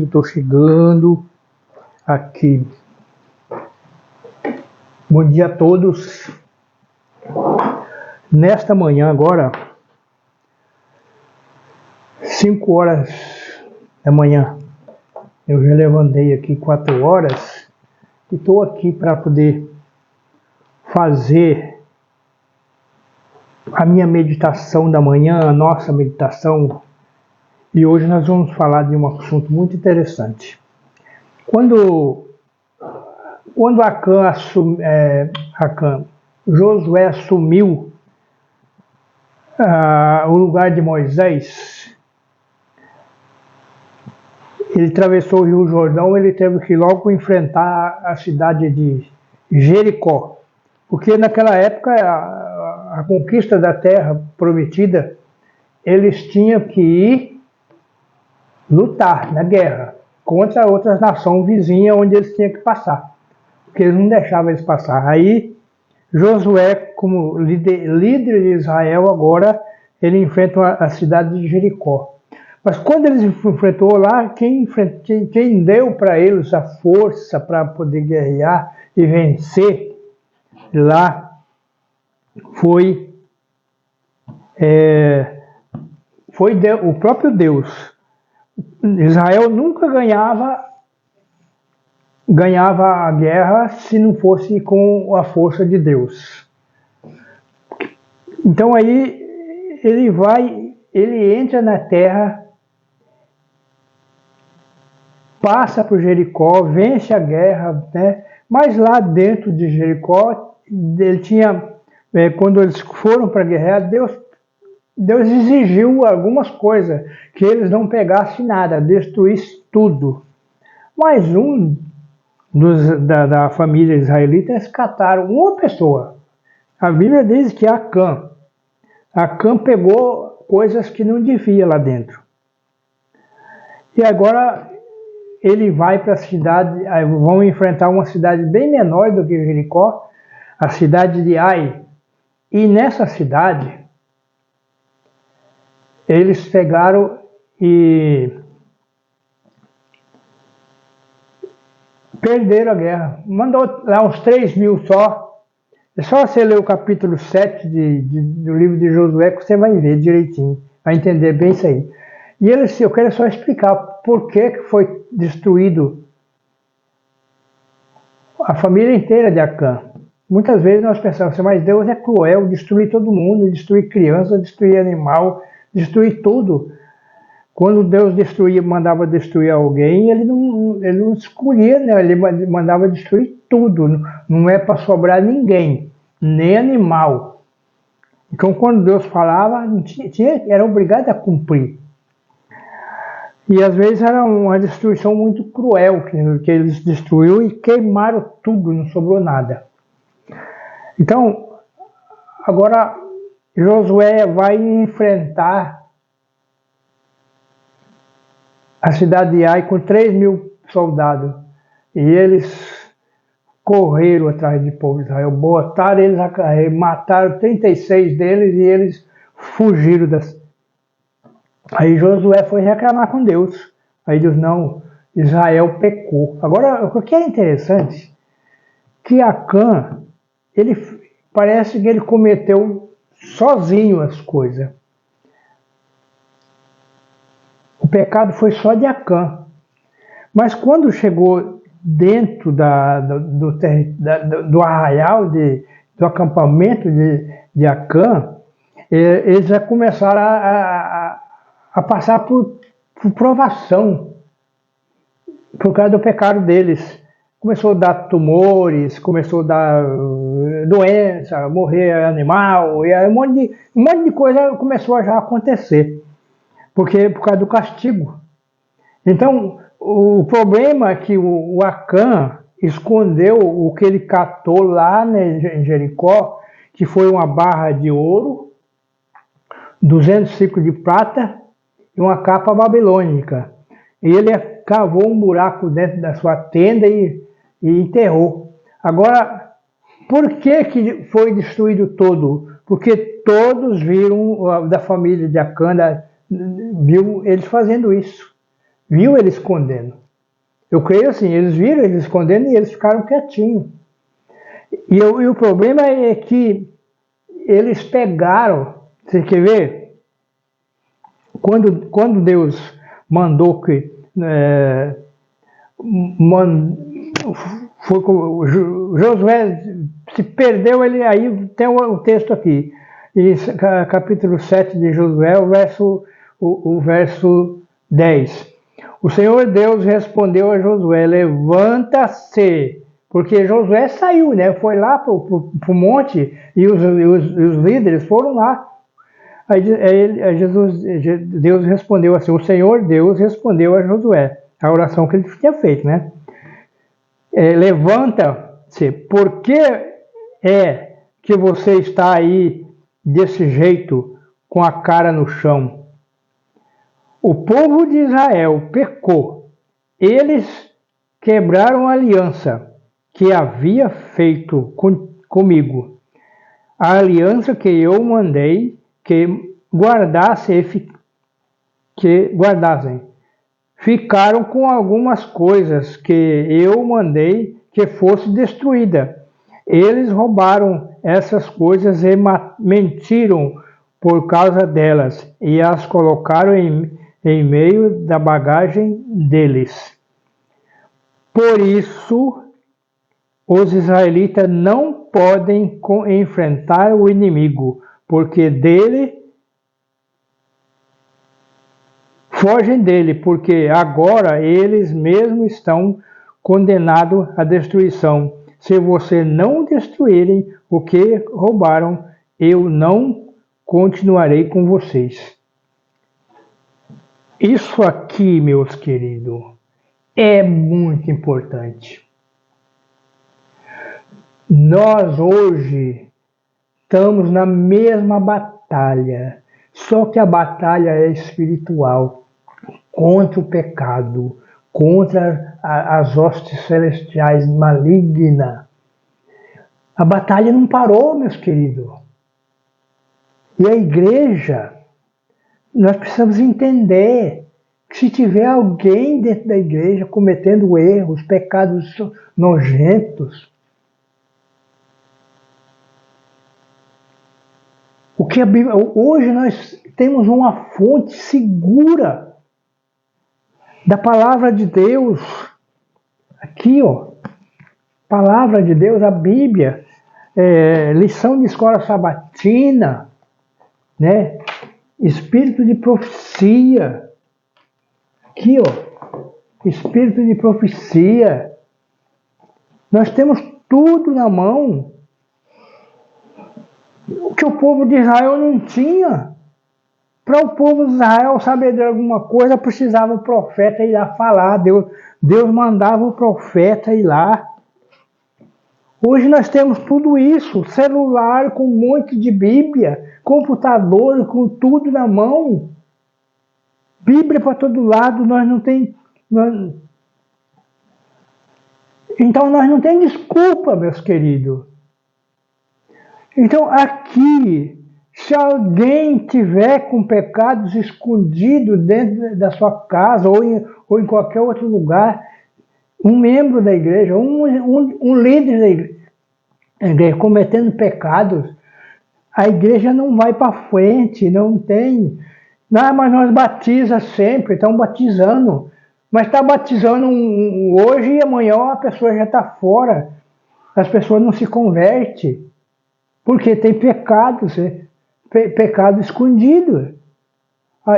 indo, estou chegando aqui. Bom dia a todos. Nesta manhã agora, 5 horas da manhã, eu já levantei aqui 4 horas e estou aqui para poder fazer a minha meditação da manhã, a nossa meditação. E hoje nós vamos falar de um assunto muito interessante. Quando Josué assumiu o lugar de Moisés, ele atravessou o Rio Jordão, ele teve que logo enfrentar a cidade de Jericó, porque naquela época a conquista da terra prometida, eles tinham que ir lutar na guerra contra outras nações vizinhas onde eles tinham que passar, porque eles não deixavam eles passar. Aí Josué, como líder de Israel, agora ele enfrenta a cidade de Jericó. Mas quando eles enfrentou lá, quem deu para eles a força para poder guerrear e vencer lá foi o próprio Deus. Israel nunca ganhava a guerra se não fosse com a força de Deus. Então aí ele entra na terra, passa por Jericó, vence a guerra, né? Mas lá dentro de Jericó, ele tinha, quando eles foram para guerrear, Deus exigiu algumas coisas, que eles não pegassem nada, destruíssem tudo. Mas da família israelita resgataram uma pessoa. A Bíblia diz que Acã pegou coisas que não devia lá dentro. E agora ele vai para a cidade, vão enfrentar uma cidade bem menor do que Jericó, a cidade de Ai. E nessa cidade, eles pegaram e perderam a guerra. Mandou lá uns 3.000 só. É só você ler o capítulo 7 do livro de Josué que você vai ver direitinho, vai entender bem isso aí. E eu quero só explicar por que foi destruído a família inteira de Acã. Muitas vezes nós pensamos, mas Deus é cruel, destruir todo mundo, destruir criança, destruir animal, destruir tudo. Quando Deus mandava destruir alguém, ele não escolhia, né? Ele mandava destruir tudo. Não é para sobrar ninguém, nem animal. Então, quando Deus falava, era obrigado a cumprir. E às vezes era uma destruição muito cruel, que eles destruíram e queimaram tudo, não sobrou nada. Então, agora Josué vai enfrentar a cidade de Ai com 3.000 soldados. E eles correram atrás do povo de Israel, botaram eles a carreira, mataram 36 deles e eles fugiram das. Aí Josué foi reclamar com Deus. Aí Deus, não, Israel pecou. Agora, o que é interessante, que Acã, parece que ele cometeu sozinho as coisas. O pecado foi só de Acã. Mas quando chegou dentro do arraial, do acampamento de Acã, eles já começaram a passar por provação por causa do pecado deles. Começou a dar tumores, começou a dar doença, morrer animal, e aí um monte de coisa começou a já acontecer, por causa do castigo. Então, o problema é que o Acã escondeu o que ele catou lá em Jericó, que foi uma barra de ouro, 200 ciclos de prata e uma capa babilônica. E ele cavou um buraco dentro da sua tenda e enterrou. Agora, por que foi destruído todo? Porque todos viram, da família de Acã, viu eles fazendo isso. viu ele escondendo. Eu creio assim, eles viram ele escondendo e eles ficaram quietinhos. E o problema é que eles pegaram, você quer ver? Quando Deus mandou que Josué se perdeu, ele aí tem o texto aqui, e capítulo 7 de Josué, o verso 10. O Senhor Deus respondeu a Josué: levanta-se, porque Josué saiu, né? Foi lá para o monte e os líderes foram lá. Aí Deus respondeu assim, o Senhor Deus respondeu a Josué, a oração que ele tinha feito, né? Levanta-se, por que é que você está aí desse jeito, com a cara no chão? O povo de Israel pecou, eles quebraram a aliança que havia feito comigo, a aliança que eu mandei que guardassem. Ficaram com algumas coisas que eu mandei que fosse destruída. Eles roubaram essas coisas e mentiram por causa delas e as colocaram em meio da bagagem deles. Por isso, os israelitas não podem enfrentar o inimigo, porque fogem dele, porque agora eles mesmos estão condenados à destruição. Se você não destruírem o que roubaram, eu não continuarei com vocês. Isso aqui, meus queridos, é muito importante. Nós hoje estamos na mesma batalha, só que a batalha é espiritual, contra o pecado, contra as hostes celestiais malignas. A batalha não parou, meus queridos. E a igreja, nós precisamos entender que se tiver alguém dentro da igreja cometendo erros, pecados nojentos, hoje nós temos uma fonte segura da palavra de Deus. Aqui, ó, palavra de Deus, a Bíblia, lição de escola sabatina, né? Espírito de profecia. Aqui, ó, espírito de profecia. Nós temos tudo na mão. O que o povo de Israel não tinha. Para o povo de Israel saber de alguma coisa, precisava o profeta ir lá falar. Deus mandava o profeta ir lá. Hoje nós temos tudo isso, celular com um monte de Bíblia, computador com tudo na mão. Bíblia para todo lado, Então nós não tem desculpa, meus queridos. Então aqui, se alguém tiver com pecados escondidos dentro da sua casa ou em qualquer outro lugar, um membro da igreja, um líder da igreja cometendo pecados, a igreja não vai para frente, não tem. Não, mas nós batiza sempre, estão batizando. Mas está batizando hoje e amanhã a pessoa já está fora. As pessoas não se convertem. Porque tem pecados, pecado escondido.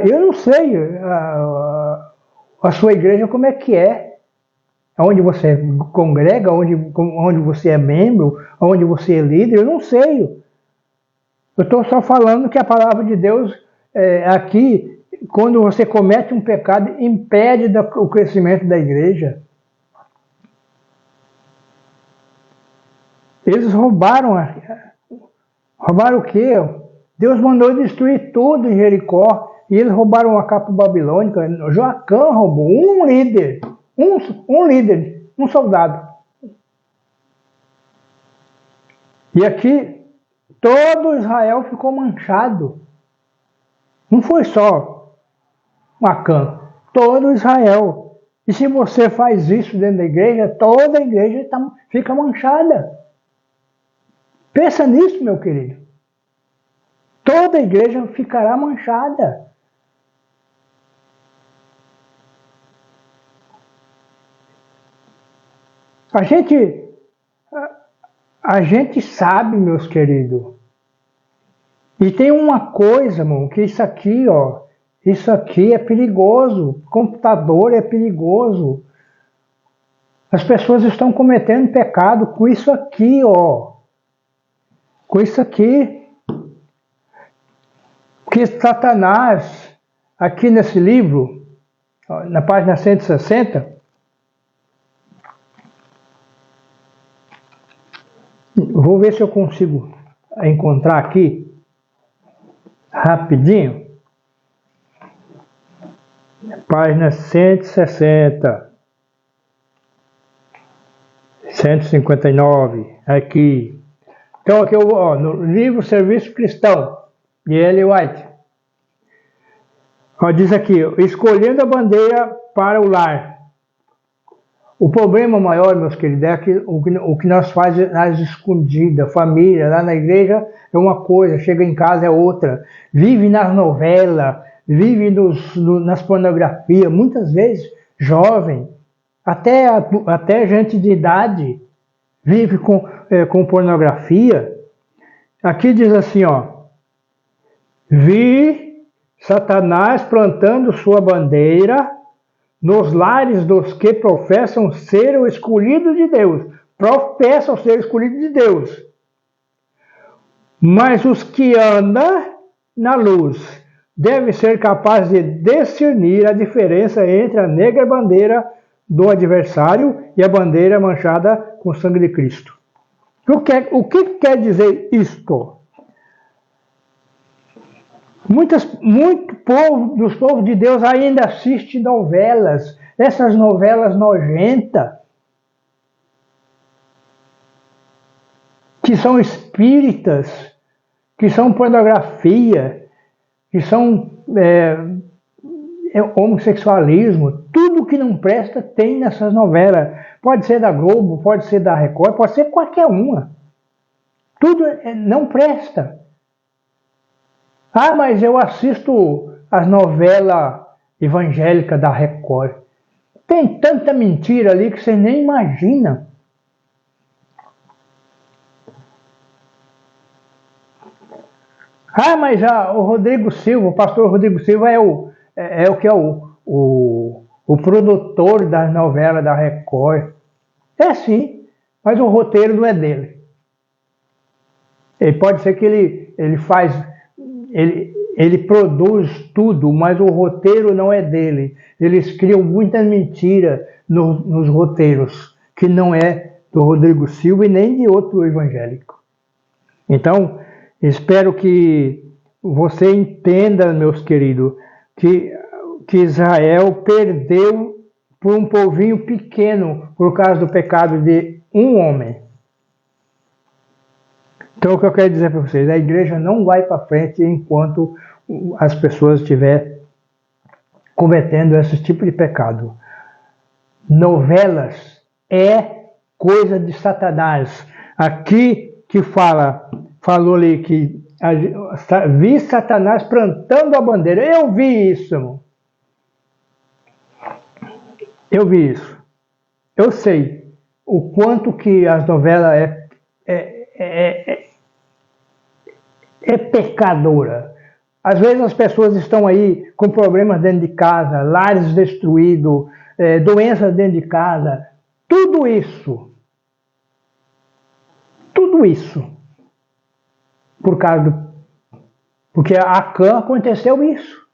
Eu não sei a sua igreja como é que é. Onde você congrega, onde você é membro, onde você é líder, eu não sei. Eu estou só falando que a palavra de Deus aqui, quando você comete um pecado, impede o crescimento da igreja. Eles roubaram o quê? Deus mandou destruir tudo em Jericó e eles roubaram a capa babilônica. Joacã roubou um líder, um soldado. E aqui todo Israel ficou manchado. Não foi só Acã, Todo Israel. E se você faz isso dentro da igreja, toda a igreja fica manchada. Pensa nisso, meu querido. Toda a igreja ficará manchada. A gente sabe, meus queridos. E tem uma coisa, irmão, que isso aqui é perigoso. Computador é perigoso. As pessoas estão cometendo pecado com isso aqui, com isso aqui. Que Satanás, aqui nesse livro, na página 160, vou ver se eu consigo encontrar aqui, rapidinho. Página 160. 159, aqui. Então aqui no livro Serviço Cristão, de Ellen White. Diz aqui, escolhendo a bandeira para o lar. O problema maior, meus queridos, é que o que nós fazemos nas escondidas, família, lá na igreja é uma coisa, chega em casa é outra. Vive nas novelas, vive nas pornografias, muitas vezes jovem, até gente de idade, vive com pornografia. Aqui diz assim, vi Satanás plantando sua bandeira nos lares dos que professam ser o escolhido de Deus. Professam ser escolhido de Deus. Mas os que andam na luz devem ser capazes de discernir a diferença entre a negra bandeira do adversário e a bandeira manchada com o sangue de Cristo. O que quer dizer isto? Muito dos povos de Deus ainda assiste novelas, essas novelas nojentas, que são espíritas, que são pornografia, que são homossexualismo, tudo que não presta tem nessas novelas. Pode ser da Globo, pode ser da Record, pode ser qualquer uma. Tudo não presta. Mas eu assisto as novelas evangélicas da Record. Tem tanta mentira ali que você nem imagina. Mas o Rodrigo Silva, o pastor Rodrigo Silva é o produtor das novelas da Record. É sim, mas o roteiro não é dele. Ele pode ser que ele produz tudo, mas o roteiro não é dele. Eles criam muitas mentiras nos roteiros, que não é do Rodrigo Silva e nem de outro evangélico. Então, espero que você entenda, meus queridos, que Israel perdeu por um povinho pequeno por causa do pecado de um homem. Então, o que eu quero dizer para vocês, a igreja não vai para frente enquanto as pessoas estiverem cometendo esse tipo de pecado. Novelas é coisa de Satanás. Aqui que falou ali que vi Satanás plantando a bandeira. Eu vi isso, irmão. Eu vi isso. Eu sei o quanto que as novelas é pecadora. Às vezes as pessoas estão aí com problemas dentro de casa, lares destruídos, doenças dentro de casa. Tudo isso. Porque a Acã aconteceu isso.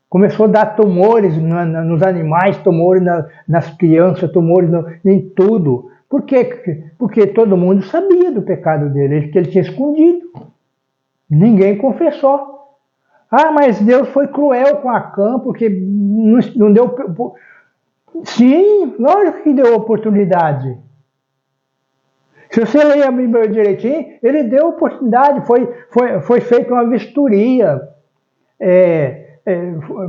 Começou a dar tumores nos animais, tumores nas crianças, tumores em tudo. Por quê? Porque todo mundo sabia do pecado dele, que ele tinha escondido. Ninguém confessou. Mas Deus foi cruel com Acã, porque não deu... Sim, lógico que deu oportunidade. Se você ler a Bíblia direitinho, ele deu oportunidade, foi feita uma vistoria,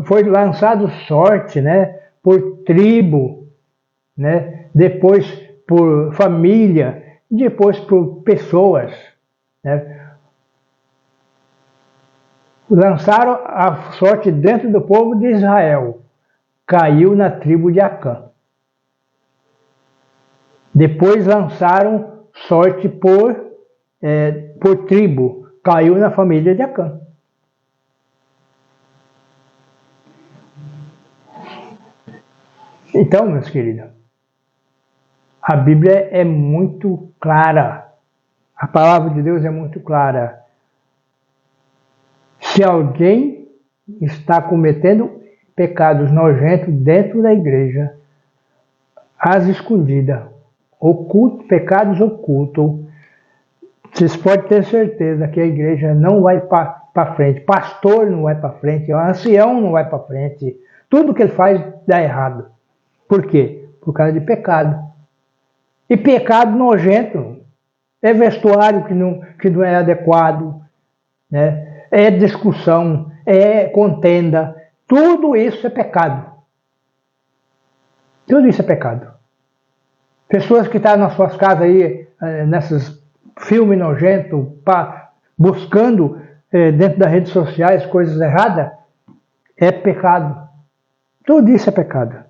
foi lançado sorte, né? por tribo, né? Depois por família, depois por pessoas, né? Lançaram a sorte dentro do povo de Israel, caiu na tribo de Acã. Depois lançaram sorte por tribo, caiu na família de Acã. Então, meus queridos, a Bíblia é muito clara. A palavra de Deus é muito clara. Se alguém está cometendo pecados nojentos dentro da igreja, às escondidas, pecados ocultos, vocês podem ter certeza que a igreja não vai para frente, pastor não vai para frente, ancião não vai para frente, tudo que ele faz dá errado. Por quê? Por causa de pecado. E pecado nojento é vestuário que não é adequado, né? É discussão, é contenda, tudo isso é pecado. Tudo isso é pecado. Pessoas que estão nas suas casas aí, nesses filmes nojentos, buscando dentro das redes sociais coisas erradas, é pecado. Tudo isso é pecado.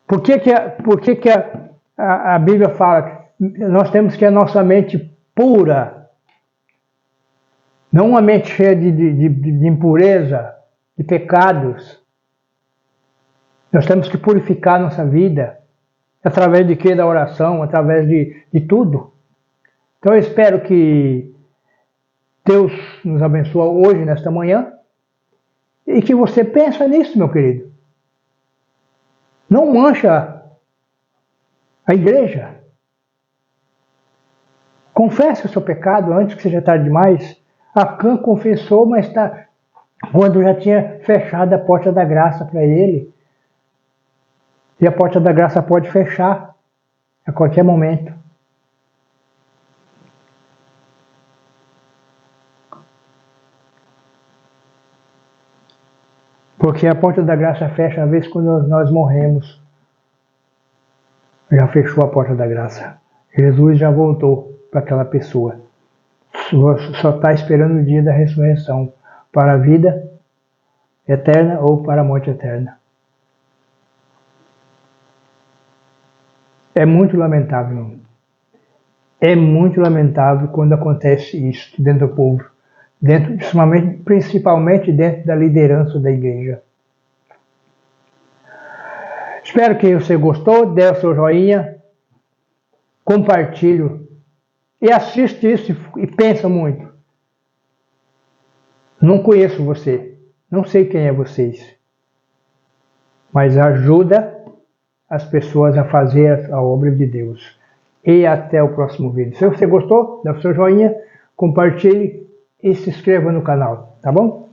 Por que a Bíblia fala que nós temos que ter a nossa mente pura, não uma mente cheia de impureza, de pecados. Nós temos que purificar nossa vida, através de quê? Da oração, através de tudo. Então eu espero que Deus nos abençoe hoje, nesta manhã, e que você pense nisso, meu querido. Não mancha a igreja. Confesse o seu pecado antes que seja tarde demais. Acã confessou, mas quando já tinha fechado a porta da graça para ele. E a porta da graça pode fechar a qualquer momento. Porque a porta da graça fecha uma vez quando nós morremos. Já fechou a porta da graça. Jesus já voltou para aquela pessoa. Só está esperando o dia da ressurreição para a vida eterna ou para a morte eterna. É muito lamentável. É muito lamentável quando acontece isso dentro do povo. Principalmente dentro da liderança da igreja. Espero que você gostou, dê o seu joinha, compartilhe e assiste isso e pensa muito. Não conheço você, não sei quem é vocês, mas ajuda as pessoas a fazer a obra de Deus. E até o próximo vídeo. Se você gostou, dê o seu joinha, compartilhe e se inscreva no canal, tá bom?